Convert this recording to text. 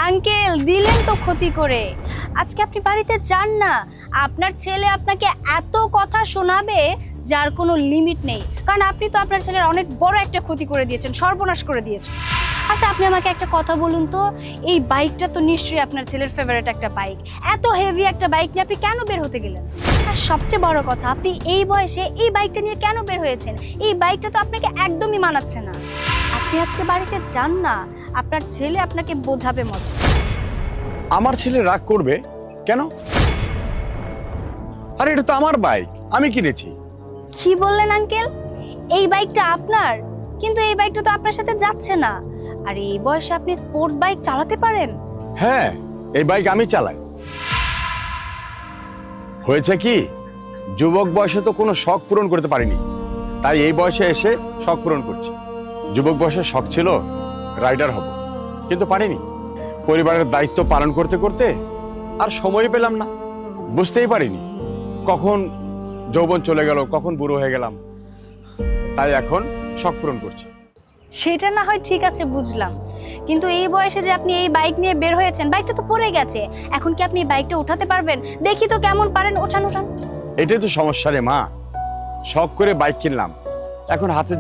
Uncle দিলেন তো ক্ষতি করে। আজকে আপনি বাড়িতে যান না, আপনার ছেলে আপনাকে এত কথা শোনাবে যার কোনো লিমিট নেই। কারণ আপনি তো আপনার ছেলের অনেক বড় একটা ক্ষতি করে দিয়েছেন, সর্বনাশ করে দিয়েছেন। আচ্ছা আপনি আমাকে একটা কথা বলুন তো, এই বাইকটা তো নিশ্চয়ই আপনার ছেলের ফেভারিট একটা বাইক। এত হেভি একটা বাইক নিয়ে আপনি কেন বের হতে গেলেন? আর সবচেয়ে বড় কথা, আপনি এই বয়সে এই বাইকটা নিয়ে কেন বের হয়েছেন? এই বাইকটা তো আপনাকে একদমই মানাচ্ছে না। আপনি আজকে বাড়িতে যান না, আপনার ছেলে আপনাকে বোঝাবে মজা। আমার ছেলে রাগ করবে কেন? আরে এটা তো আমার বাইক, আমি কিনেছি। কি বললেন আঙ্কেল? এই বাইকটা আপনার? কিন্তু এই বাইকটা তো আপনার সাথে যাচ্ছে না। আর এই বয়সে আপনি স্পোর্টস বাইক চালাতে পারেন? হ্যাঁ, এই বাইক আমি চালাই। হয়েছে কি, যুবক বয়সে তো কোনো শখ পূরণ করতে পারিনি, তাই এই বয়সে এসে শখ পূরণ করছি। যুবক বয়সে শখ ছিল রাইডার হব, কিন্তু পারিনি। পরিবারের দায়িত্ব পালন করতে করতে আর সময় পেলাম না, বুঝতেই পারিনি কখন যৌবন চলে গেল, কখন বুড়ো হয়ে গেলাম। তাই এখন শখ পূরণ করছি। সেটা না হয় ঠিক আছে, বুঝলাম। কিন্তু এই বয়সে যে আপনি এই বাইক নিয়ে বের হয়েছেন, বাইকটা তো পড়ে গেছে। এখন কি আপনি এই বাইকটা উঠাতে পারবেন? দেখি তো কেমন পারেন, ওঠান ওঠান। এটাই তো সমস্যা রে মা, শখ করে বাইক কিনলাম, এখন হাতে